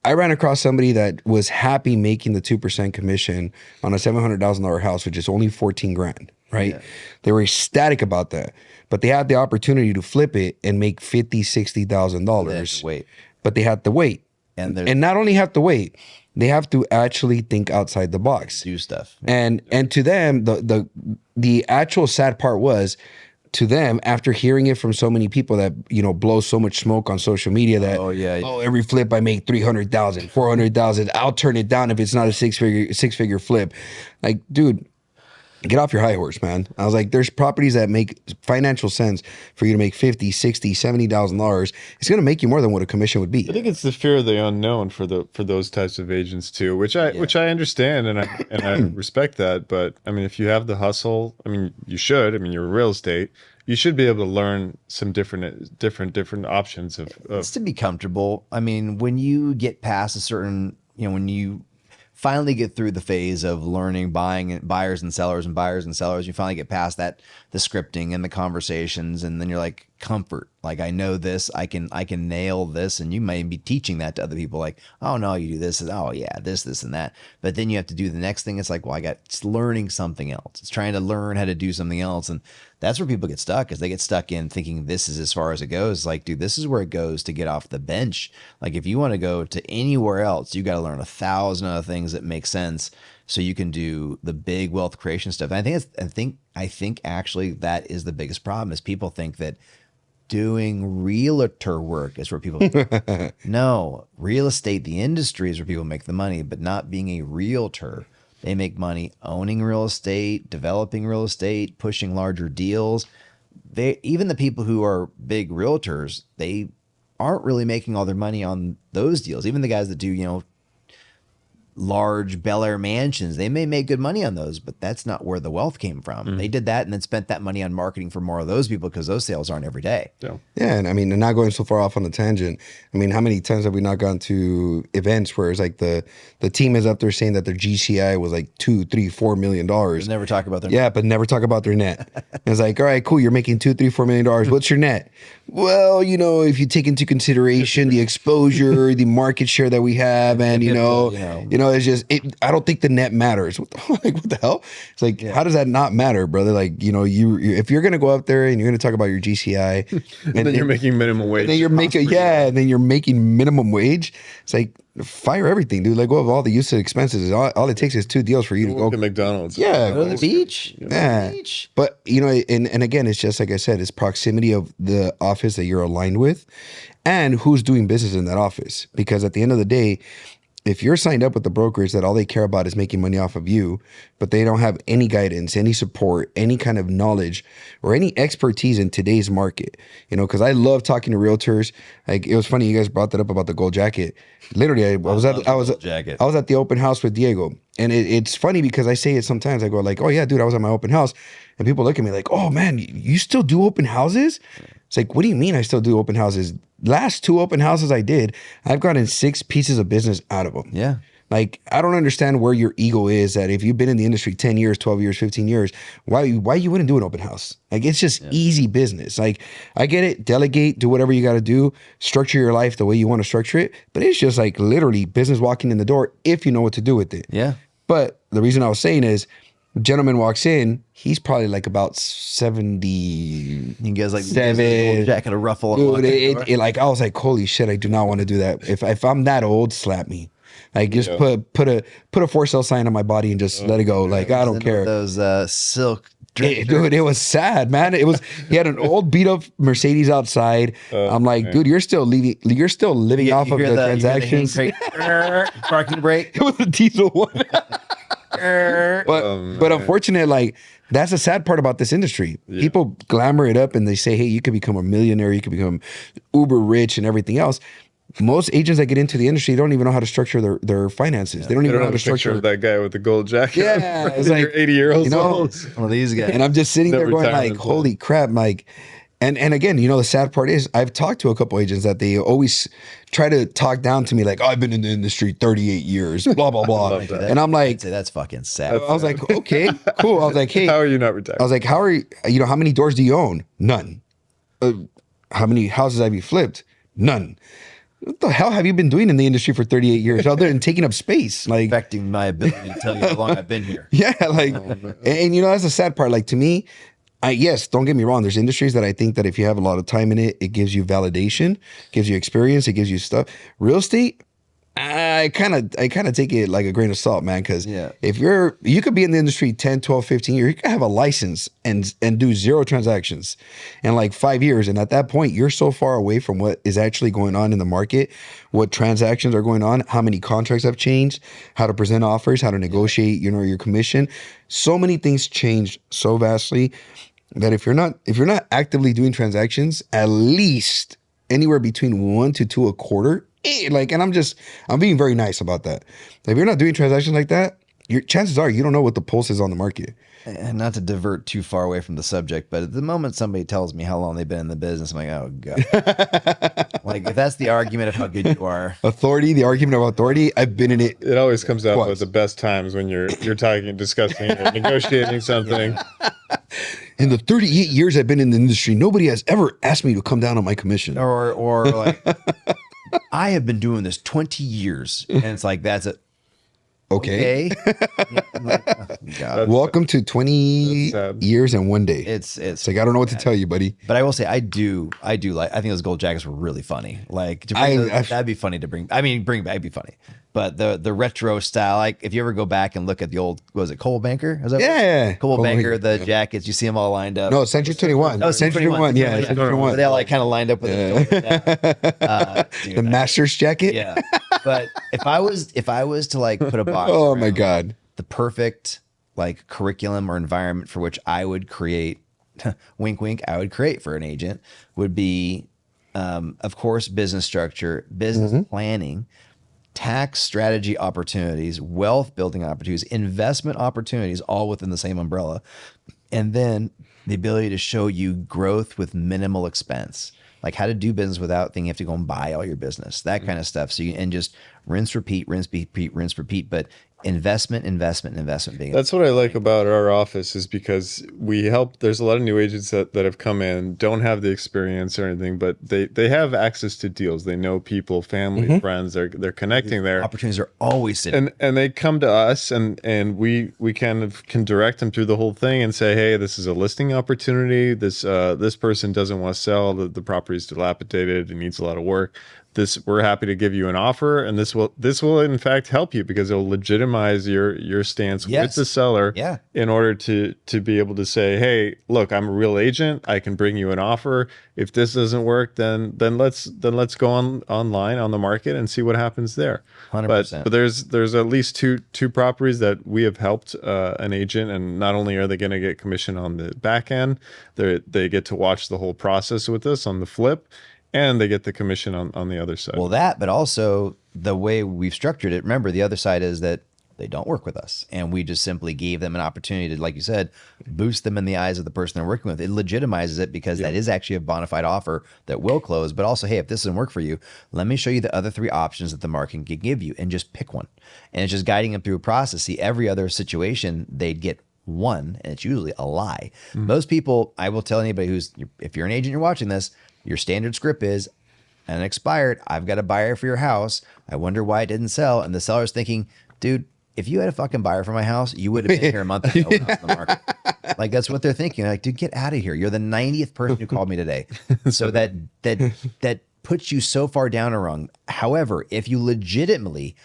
I ran across somebody that was happy making the 2% commission on a $700,000 house, which is only 14 grand, right? Yeah. They were ecstatic about that, but they had the opportunity to flip it and make $50,000, $60,000. Wait, but they had to wait, and not only have to wait, they have to actually think outside the box, do stuff. And to them, the actual sad part was, to them, after hearing it from so many people that, blow so much smoke on social media that, every flip I make 300,000, 400,000, I'll turn it down if it's not a six figure flip. Like, dude, get off your high horse, man. I was like, there's properties that make financial sense for you to make $50,000, $60,000, $70,000. It's going to make you more than what a commission would be. I think it's the fear of the unknown for those types of agents too, which I understand and I respect that. But I mean, if you have the hustle, I mean, you should. I mean, you're real estate. You should be able to learn some different options of. It's to be comfortable. I mean, when you get past a certain, when you finally get through the phase of learning buyers and sellers, you finally get past that, the scripting and the conversations, and then you're like, comfort. Like, I know this, I can nail this, and you may be teaching that to other people, like, oh no, you do this, oh yeah, this and that. But then you have to do the next thing. It's like, well, it's learning something else. It's trying to learn how to do something else. And that's where people get stuck, is they get stuck in thinking this is as far as it goes. Like, dude, this is where it goes to get off the bench. Like, if you want to go to anywhere else, you got to learn 1,000 other things that make sense so you can do the big wealth creation stuff. And I think actually that is the biggest problem, is people think that doing realtor work is where people no, real estate, the industry, is where people make the money, but not being a realtor. They make money owning real estate, developing real estate, pushing larger deals. Even the people who are big realtors, they aren't really making all their money on those deals. Even the guys that do, large Bel Air mansions, they may make good money on those, but that's not where the wealth came from. Mm-hmm. They did that and then spent that money on marketing for more of those people, because those sales aren't every day. Yeah. And I mean, and not going so far off on a tangent, I mean, how many times have we not gone to events where it's like the team is up there saying that their GCI was like $2, $3, $4 million. But never talk about their net. But never talk about their net. And it's like, all right, cool, you're making $2, $3, $4 million. What's your net? Well, if you take into consideration the exposure, the market share that we have, and it's just, I don't think the net matters. What the hell? It's like, how does that not matter, brother? Like, if you're going to go up there and you're going to talk about your GCI, and then you're making minimum wage. Then you're making minimum wage. It's like, fire everything, dude. Like, all the use of expenses, all it takes is 2 deals for you to go to McDonald's. Yeah. Go to the beach. Yeah. But, and again, it's just like I said, it's proximity of the office that you're aligned with and who's doing business in that office. Because at the end of the day, if you're signed up with the brokerage that all they care about is making money off of you, but they don't have any guidance, any support, any kind of knowledge or any expertise in today's market, because I love talking to realtors. Like, it was funny you guys brought that up about the gold jacket. Literally, I was at the open house with Diego, and it's funny because I say it sometimes. I go like, "Oh yeah, dude, I was at my open house," and people look at me like, "Oh man, you still do open houses?" It's like, what do you mean I still do open houses? Last 2 open houses I did, I've gotten 6 pieces of business out of them. Yeah. Like, I don't understand where your ego is that if you've been in the industry 10 years, 12 years, 15 years, why you wouldn't do an open house? Like, it's just easy business. Like, I get it, delegate, do whatever you got to do, structure your life the way you want to structure it. But it's just like literally business walking in the door if you know what to do with it. Yeah. But the reason I was saying is, gentleman walks in, he's probably like about 70. You guys like seven. jacket, a ruffle. Dude, like, I was like, holy shit, I do not want to do that. If I'm that old, slap me. Like, just put a for sale sign on my body and just let it go. Like, I don't care. Those silk. Dude, it was sad, man. He had an old beat up Mercedes outside. I'm like, dude, you're still living off of the transactions. Parking brake. It was a diesel one. But unfortunately, like, that's the sad part about this industry. Yeah. People glamour it up and they say, hey, you could become a millionaire, you could become uber rich and everything else. Most agents that get into the industry don't even know how to structure their finances. Yeah. They don't even know how to structure that guy with the gold jacket. Yeah, it's like 80-year-old. One of these guys. And I'm just sitting there going like, holy crap, like. And again, the sad part is I've talked to a couple agents that they always try to talk down to me like, oh, I've been in the industry 38 years, blah, blah, blah. And I'm like, I'd say that's fucking sad. I was like, okay, cool. I was like, hey. How are you not retired? I was like, how many doors do you own? None. How many houses have you flipped? None. What the hell have you been doing in the industry for 38 years other than taking up space? Like, affecting my ability to tell you how long I've been here. Yeah, like, and that's the sad part. Like, to me, yes, don't get me wrong. There's industries that I think that if you have a lot of time in it, it gives you validation, gives you experience, it gives you stuff. Real estate, I kind of take it like a grain of salt, man. Because if you could be in the industry 10, 12, 15 years, you could have a license and do 0 transactions in like 5 years. And at that point, you're so far away from what is actually going on in the market, what transactions are going on, how many contracts have changed, how to present offers, how to negotiate, your commission. So many things changed so vastly that if you're not actively doing transactions, at least anywhere between 1 to 2 a quarter, like, and I'm being very nice about that. If you're not doing transactions like that, your chances are you don't know what the pulse is on the market. And not to divert too far away from the subject, but at the moment somebody tells me how long they've been in the business, I'm like, oh God. Like, if that's the argument of how good you are. The argument of authority, I've been in it. It always comes out with the best times when you're talking, discussing, or negotiating something. In the 38 years I've been in the industry, nobody has ever asked me to come down on my commission. Or like, I have been doing this 20 years. And it's like, that's it. Okay. Like, oh, God. Welcome to 20 years and 1 day. It's like, I don't know what to tell you, buddy. But I will say, I do like, I think those gold jackets were really funny. Like, that'd be funny to bring. I mean, bring back, it'd be funny. But the retro style, like, if you ever go back and look at the old, was it Cole Banker? Was that Cole Banker, the jackets, you see them all lined up. No, Century 21. Oh, Century 21. Yeah, Century 21. They all like kind of lined up with the master's jacket. Yeah. But if I was to like put a box, oh my God, the perfect like curriculum or environment for which I would create, wink, wink, I would create for an agent would be, of course, business structure, business planning, tax strategy opportunities, wealth building opportunities, investment opportunities, all within the same umbrella. And then the ability to show you growth with minimal expense, like how to do business without thinking you have to go and buy all your business, that kind of stuff. So and just rinse, repeat, rinse, repeat, rinse, repeat. But investment being that's what I like about our office is because we help. There's a lot of new agents that have come in, don't have the experience or anything, but they have access to deals. They know people, family, friends. They're connecting there. Opportunities are always sitting. And they come to us and we kind of can direct them through the whole thing and say, hey, this is a listing opportunity. This person doesn't want to sell. The property is dilapidated. It needs a lot of work. We're happy to give you an offer, and this will in fact help you because it'll legitimize legitimize your stance with Yes. the seller Yeah. in order to be able to say, hey, look, I'm a real agent. I can bring you an offer. If this doesn't work, then let's go online on the market and see what happens there. 100%. But there's at least two properties that we have helped an agent, and not only are they going to get commission on the back end, they get to watch the whole process with us on the flip, and they get the commission on the other side. Well, that, but also the way we've structured it. Remember, the other side is that they don't work with us, and we just simply gave them an opportunity to, like you said, boost them in the eyes of the person they're working with. It legitimizes it because that is actually a bona fide offer that will close. But also, hey, if this doesn't work for you, let me show you the other 3 options that the market can give you, and just pick one. And it's just guiding them through a process. See, every other situation they'd get one, and it's usually a lie. Most people, I will tell anybody if you're an agent, you're watching this, your standard script is, and expired, I've got a buyer for your house. I wonder why it didn't sell. And the seller's thinking, dude, if you had a fucking buyer for my house, you would have been here a month ago when I was on the market. Like, that's what they're thinking. Like, dude, get out of here. You're the 90th person who called me today. So that puts you so far down a rung. However, if you legitimately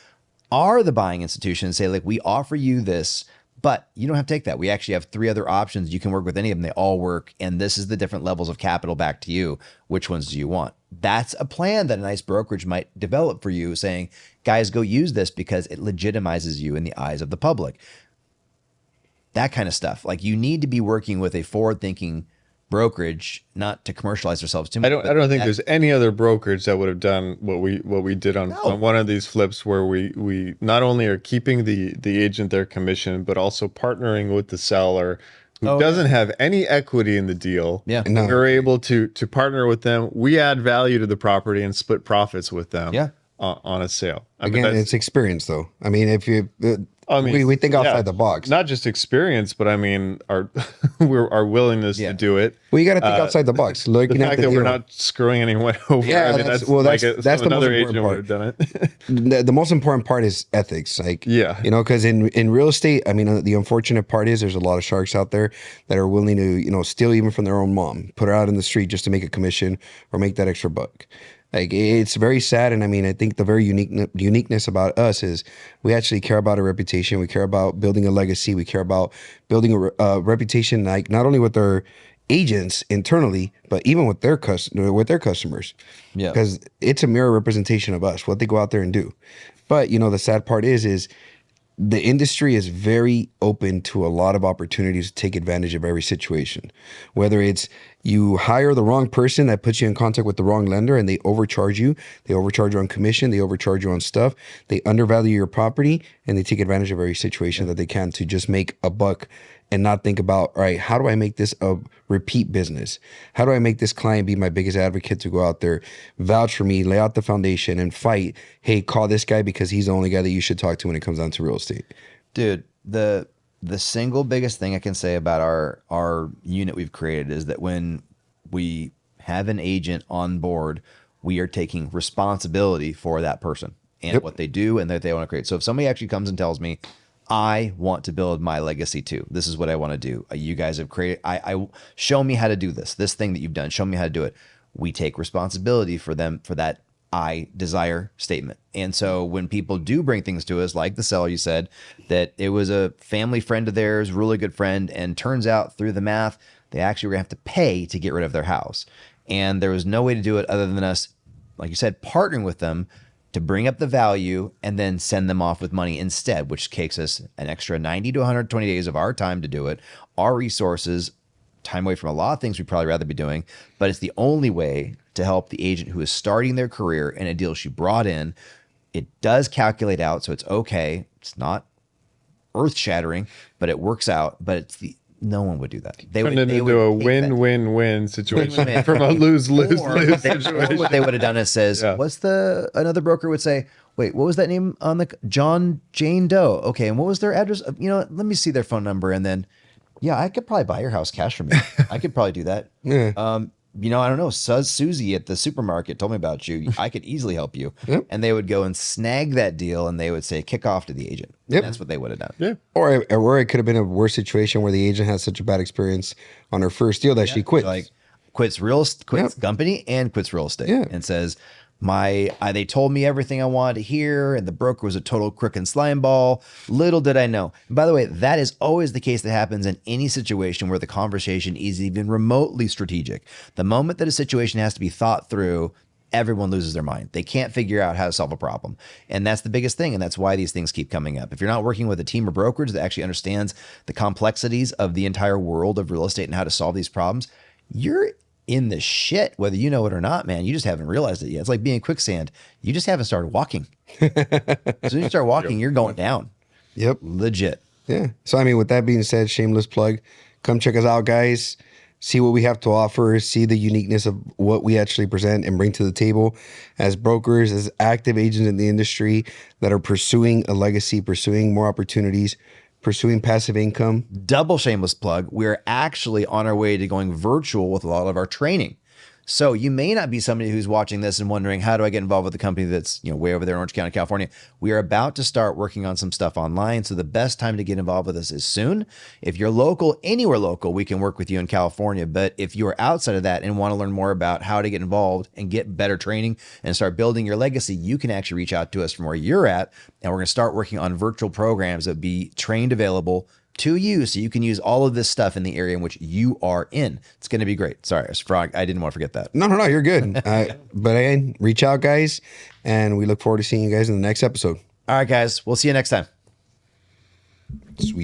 are the buying institution and say, like, we offer you this, but you don't have to take that. We actually have 3 other options. You can work with any of them. They all work. And this is the different levels of capital back to you. Which ones do you want? That's a plan that a nice brokerage might develop for you, saying, guys, go use this because it legitimizes you in the eyes of the public. That kind of stuff. Like, you need to be working with a forward-thinking brokerage, not to commercialize ourselves too much. I don't think there's any other brokerage that would have done what we did on one of these flips, where we not only are keeping the agent their commission, but also partnering with the seller who doesn't have any equity in the deal. Yeah. No. We're able to partner with them. We add value to the property and split profits with them. Yeah. On a sale. Again, it's experience, though. I mean, if you, we think outside the box. Not just experience, but I mean, our willingness to do it. Well, you got to think outside the box. The Looking fact at the that deal. we're not screwing anyone over. Yeah, I mean, that's that's the most another agent important would have done it. The most important part is ethics. Like, Yeah. you know, because in real estate, I mean, the unfortunate part is there's a lot of sharks out there that are willing to, you know, steal even from their own mom, put her out in the street just to make a commission or make that extra buck. Like, it's very sad. And I mean, I think the very uniqueness about us is we actually care about a reputation. We care about building a legacy. We care about building a reputation, like not only with our agents internally, but even with their customers. Yeah. Because it's a mirror representation of us, what they go out there and do. But, you know, the sad part is the industry is very open to a lot of opportunities to take advantage of every situation. Whether it's you hire the wrong person that puts you in contact with the wrong lender and they overcharge you on commission, they overcharge you on stuff, they undervalue your property, and they take advantage of every situation that they can to just make a buck and not think about, all right, how do I make this a repeat business? How do I make this client be my biggest advocate to go out there, vouch for me, lay out the foundation and fight, hey, call this guy because he's the only guy that you should talk to when it comes down to real estate. Dude, the single biggest thing I can say about our unit we've created is that when we have an agent on board, we are taking responsibility for that person and what they do and that they want to create. So if somebody actually comes and tells me, I want to build my legacy too, this is what I want to do. You guys have created, I show me how to do this thing that you've done, show me how to do it. We take responsibility for them, for that I desire statement. And so when people do bring things to us, like the seller, you said that it was a family friend of theirs, really good friend, and turns out through the math, they actually were going to have to pay to get rid of their house. And there was no way to do it other than us, like you said, partnering with them to bring up the value and then send them off with money instead, which takes us an extra 90 to 120 days of our time to do it, our resources, time away from a lot of things we'd probably rather be doing, but it's the only way to help the agent who is starting their career in a deal she brought in. It does calculate out, so it's okay. It's not earth-shattering, but it works out. But it's no one would do that. They would into a win-win-win situation Win-win. from a lose-lose Or situation. what they would have done is says, Yeah. what's another broker would say, wait, what was that name on the Jane Doe? Okay, and what was their address? You know, let me see their phone number, and then, yeah, I could probably buy your house cash from you. I could probably do that. Yeah. You know, I don't know. Susie at the supermarket told me about you. I could easily help you. Yep. And they would go and snag that deal, and they would say, kick off to the agent. Yep. And that's what they would have done. Yeah. Or it could have been a worse situation where the agent had such a bad experience on her first deal that she quits. Like quits company and quits real estate, Yeah. and says, They told me everything I wanted to hear, and the broker was a total crook and slime ball. Little did I know. And by the way, that is always the case that happens in any situation where the conversation is even remotely strategic. The moment that a situation has to be thought through, everyone loses their mind. They can't figure out how to solve a problem. And that's the biggest thing. And that's why these things keep coming up. If you're not working with a team or brokerage that actually understands the complexities of the entire world of real estate and how to solve these problems, you're in the shit, whether you know it or not, man. You just haven't realized it yet. It's like being in quicksand. You just haven't started walking. As soon as you start walking, you're going down. Yep. Legit. Yeah. So, I mean, with that being said, shameless plug, come check us out, guys. See what we have to offer, see the uniqueness of what we actually present and bring to the table as brokers, as active agents in the industry that are pursuing a legacy, pursuing more opportunities, pursuing passive income. Double shameless plug. We're actually on our way to going virtual with a lot of our training. So you may not be somebody who's watching this and wondering, how do I get involved with a company that's, way over there in Orange County, California? We are about to start working on some stuff online. So the best time to get involved with us is soon. If you're local, anywhere local, we can work with you in California. But if you're outside of that and want to learn more about how to get involved and get better training and start building your legacy, you can actually reach out to us from where you're at. And we're going to start working on virtual programs that be trained available to you, so you can use all of this stuff in the area in which you are in. It's going to be great. Sorry, I didn't want to forget that. No, you're good. But again, reach out, guys, and we look forward to seeing you guys in the next episode. All right, guys. We'll see you next time. Sweet.